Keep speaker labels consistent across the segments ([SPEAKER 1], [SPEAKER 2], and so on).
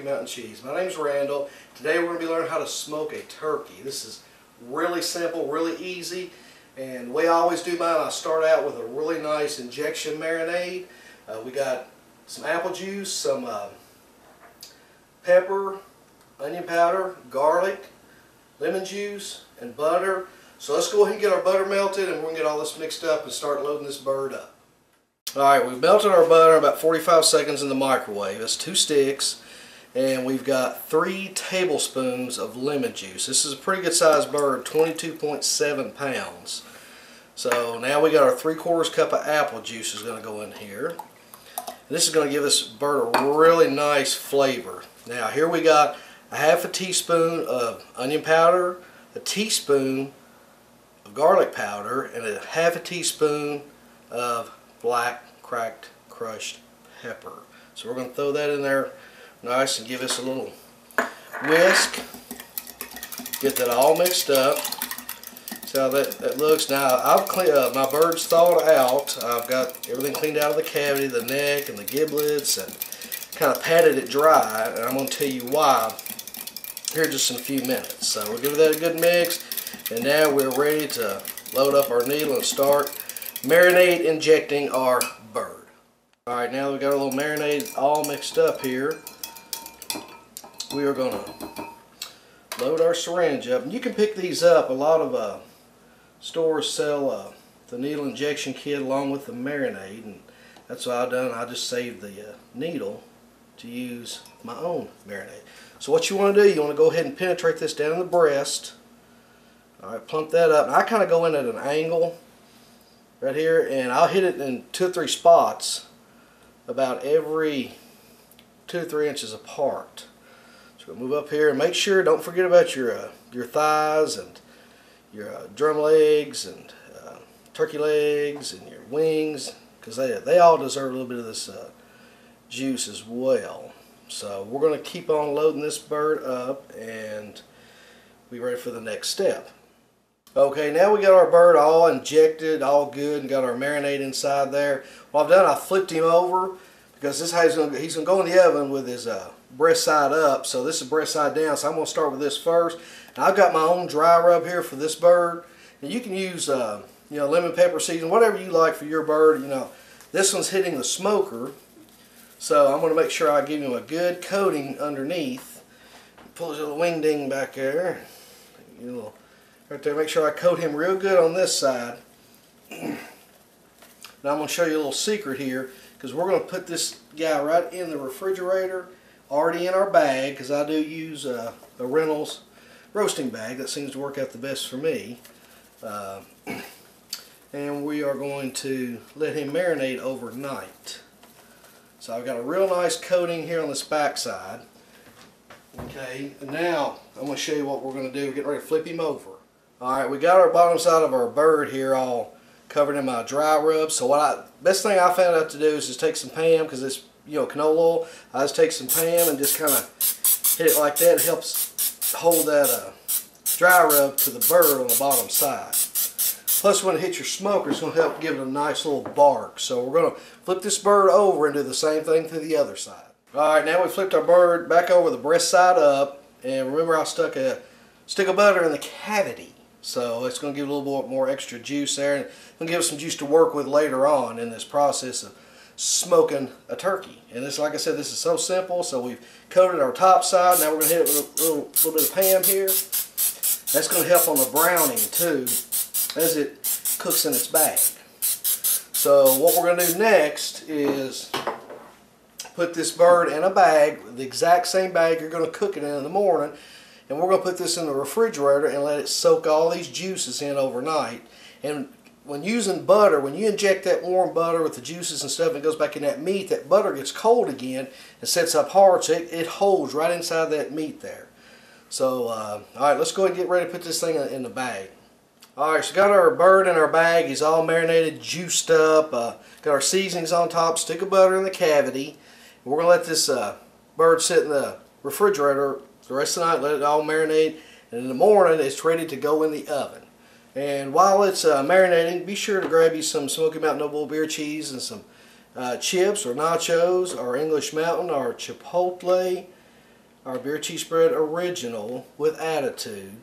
[SPEAKER 1] Smoky Mountain Cheese. My name is Randall. Today we're going to be learning how to smoke a turkey. This is really simple, really easy, and the way I always do mine, I start out with a really nice injection marinade. We got some apple juice, some pepper, onion powder, garlic, lemon juice, and butter. So let's go ahead and get our butter melted, and we're going to get all this mixed up and start loading this bird up. Alright, we've melted our butter about 45 seconds in the microwave. That's 2 sticks. And we've got 3 tablespoons of lemon juice. This is a pretty good sized bird, 22.7 pounds. So now we got our 3/4 cup of apple juice is going to go in here. And this is going to give this bird a really nice flavor. Now here we got a 1/2 teaspoon of onion powder, a teaspoon of garlic powder, and a 1/2 teaspoon of black cracked crushed pepper. So we're going to throw that in there nice and give this a little whisk. Get that all mixed up. See how that looks. Now I've cleaned up my bird's thawed out. I've got everything cleaned out of the cavity, the neck and the giblets, and kind of patted it dry, and I'm going to tell you why here just in a few minutes. So we'll give that a good mix, and now we're ready to load up our needle and start marinade injecting our bird. Alright, now we've got a little marinade all mixed up here. We are going to load our syringe up. And you can pick these up. A lot of stores sell the needle injection kit along with the marinade, and that's what I've done. I just saved the needle to use my own marinade. So what you want to do, you want to go ahead and penetrate this down in the breast. Alright, plump that up. And I kind of go in at an angle right here, and I'll hit it in 2 or 3 spots about every 2 or 3 inches apart. So we'll move up here and make sure, don't forget about your thighs and your drum legs and turkey legs and your wings, because they all deserve a little bit of this juice as well. So we're going to keep on loading this bird up and be ready for the next step. Okay, now we got our bird all injected, all good, and got our marinade inside there. What I've done, I flipped him over because this is how he's going to go in the oven with his breast side up. So this is breast side down, so I'm going to start with this first. And I've got my own dry rub here for this bird. And you can use lemon pepper seasoning, whatever you like for your bird. This one's hitting the smoker, so I'm going to make sure I give him a good coating underneath. Pull his little wing ding back there. Right there, make sure I coat him real good on this side. Now I'm going to show you a little secret here, because we're going to put this guy right in the refrigerator, already in our bag, because I do use a Reynolds roasting bag. That seems to work out the best for me. And we are going to let him marinate overnight. So I've got a real nice coating here on this back side. Okay, and now I'm going to show you what we're going to do. We're getting ready to flip him over. Alright, we got our bottom side of our bird here all covered in my dry rub. So best thing I found out to do is just take some Pam, because it's canola oil. I just take some Pam and just kind of hit it like that. It helps hold that dry rub to the bird on the bottom side. Plus when it hits your smoker, it's going to help give it a nice little bark. So we're going to flip this bird over and do the same thing to the other side. Alright, now we flipped our bird back over the breast side up, and remember I stuck a stick of butter in the cavity. So it's going to give a little bit more extra juice there, and it's going to give us some juice to work with later on in this process of smoking a turkey. And this, like I said, this is so simple. So we've coated our top side. Now we're going to hit it with a little bit of Pam here. That's going to help on the browning too as it cooks in its bag. So what we're going to do next is put this bird in a bag, the exact same bag you're going to cook it in the morning. And we're going to put this in the refrigerator and let it soak all these juices in overnight. And when using butter, when you inject that warm butter with the juices and stuff and it goes back in that meat, that butter gets cold again and sets up hard, so it holds right inside that meat there. So, alright, let's go ahead and get ready to put this thing in the bag. Alright, so got our bird in our bag. He's all marinated, juiced up. Got our seasonings on top, stick of butter in the cavity. We're going to let this bird sit in the refrigerator the rest of the night, let it all marinate, and in the morning it's ready to go in the oven. And while it's marinating, be sure to grab you some Smoky Mountain Double Beer cheese and some chips or nachos or English Mountain or Chipotle our beer cheese spread original with attitude.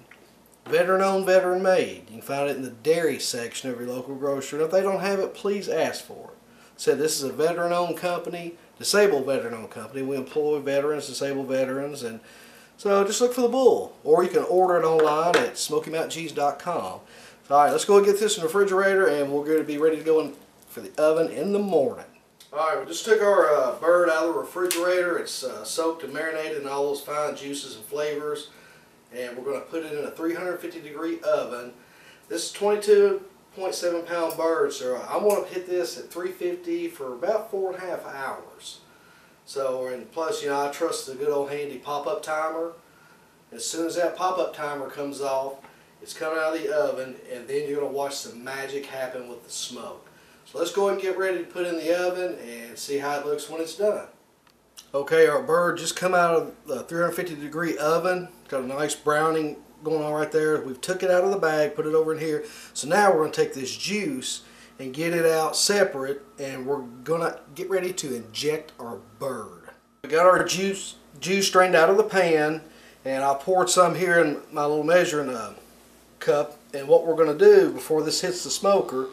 [SPEAKER 1] Veteran owned, veteran made. You can find it in the dairy section of your local grocery. And if they don't have it, please ask for it. Said this is a veteran owned company, disabled veteran owned company. We employ veterans, disabled veterans, and so just look for the bull. Or you can order it online at SmokyMountainCheese.com. So, alright, let's go and get this in the refrigerator and we're going to be ready to go in for the oven in the morning. Alright, we just took our bird out of the refrigerator. It's soaked and marinated in all those fine juices and flavors. And we're going to put it in a 350-degree oven. This is 22.7 pound bird, so I want to hit this at 350 for about 4.5 hours. So, and plus, you know, I trust the good old handy pop-up timer. As soon as that pop-up timer comes off, it's coming out of the oven, and then you're going to watch some magic happen with the smoke. So let's go ahead and get ready to put it in the oven and see how it looks when it's done. Okay, our bird just come out of the 350-degree oven. Got a nice browning going on right there. We've took it out of the bag, put it over in here. So now we're going to take this juice and get it out separate, and we're going to get ready to inject our bird. We got our juice strained out of the pan, and I poured some here in my little measuring cup. And what we're going to do before this hits the smoker,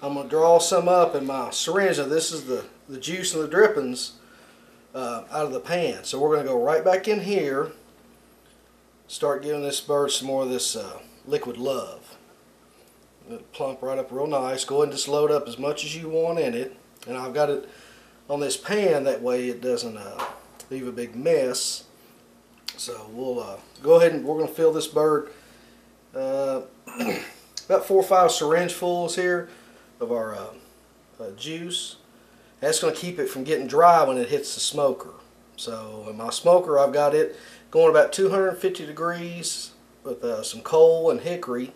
[SPEAKER 1] I'm going to draw some up in my syringe. Now this is the juice and the drippings out of the pan. So we're going to go right back in here, start giving this bird some more of this liquid love. It'll plump right up real nice. Go ahead and just load up as much as you want in it. And I've got it on this pan, that way it doesn't leave a big mess. So we'll go ahead and we're going to fill this bird about 4 or 5 syringe fulls here of our juice. That's going to keep it from getting dry when it hits the smoker. So in my smoker, I've got it going about 250 degrees with some coal and hickory.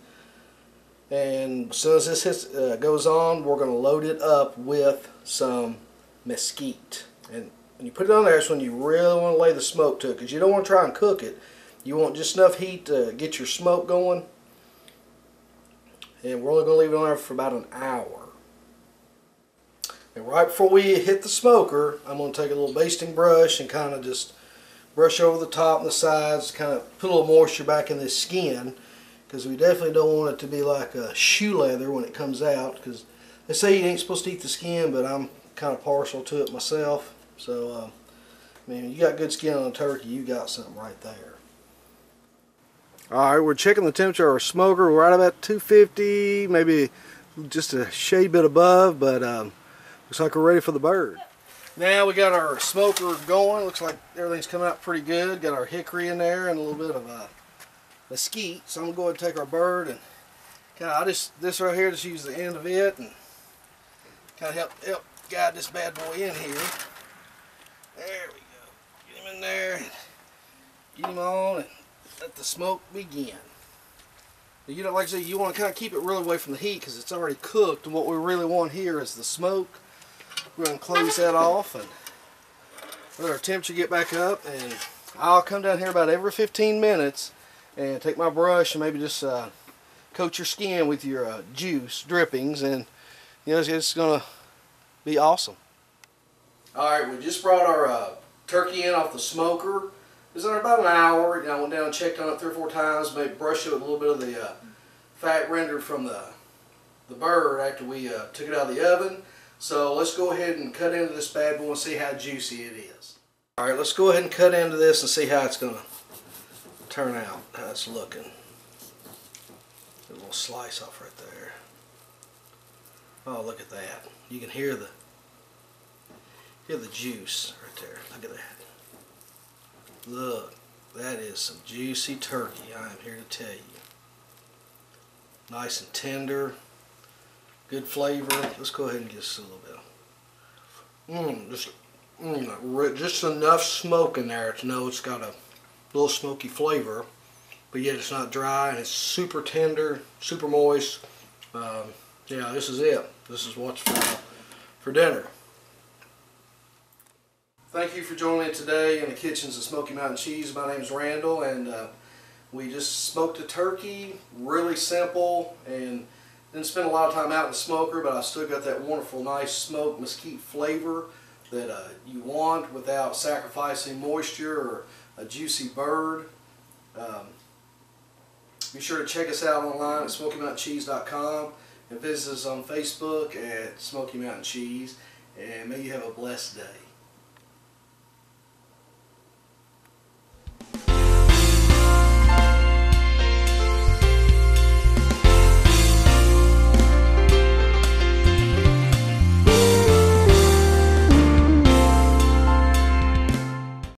[SPEAKER 1] And as soon as this goes on, we're going to load it up with some mesquite. And when you put it on there, that's when you really want to lay the smoke to it, because you don't want to try and cook it. You want just enough heat to get your smoke going. And we're only going to leave it on there for about an hour. And right before we hit the smoker, I'm going to take a little basting brush and kind of just brush over the top and the sides, kind of put a little moisture back in this skin, because we definitely don't want it to be like a shoe leather when it comes out, because they say you ain't supposed to eat the skin, but I'm kind of partial to it myself. So, I mean, you got good skin on a turkey, you got something right there. Alright, we're checking the temperature of our smoker. We're right about 250, maybe just a shade bit above, but looks like we're ready for the bird. Now we got our smoker going. Looks like everything's coming out pretty good. Got our hickory in there and a little bit of mesquite. So I'm gonna go ahead and take our bird and kind of, this right here, just use the end of it and kind of help guide this bad boy in here. There we go. Get him in there. Get him on and let the smoke begin. You know, like I said, you want to kind of keep it really away from the heat because it's already cooked, and what we really want here is the smoke. We're going to close that off and let our temperature get back up, and I'll come down here about every 15 minutes and take my brush and maybe just coat your skin with your juice drippings, and you know, it's going to be awesome. Alright, we just brought our turkey in off the smoker. It was about an hour. You know, I went down and checked on it 3 or 4 times, maybe brushed it with a little bit of the fat rendered from the bird after we took it out of the oven. So let's go ahead and cut into this bad boy and see how juicy it is. Alright, let's go ahead and cut into this and see how it's going to turn out, how it's looking. A little slice off right there. Oh, look at that. You can hear the juice right there. Look at that. Look, that is some juicy turkey, I am here to tell you. Nice and tender. Good flavor. Let's go ahead and get us a little bit. Just enough smoke in there to know it's got a little smoky flavor, but yet it's not dry, and it's super tender, super moist. Yeah, this is it. This is what's for dinner. Thank you for joining me today in the kitchens of Smoky Mountain Cheese. My name is Randall, and we just smoked a turkey, really simple, and didn't spend a lot of time out in the smoker, but I still got that wonderful, nice smoked mesquite flavor that you want without sacrificing moisture or a juicy bird. Be sure to check us out online at SmokyMountainCheese.com and visit us on Facebook at Smoky Mountain Cheese. And may you have a blessed day.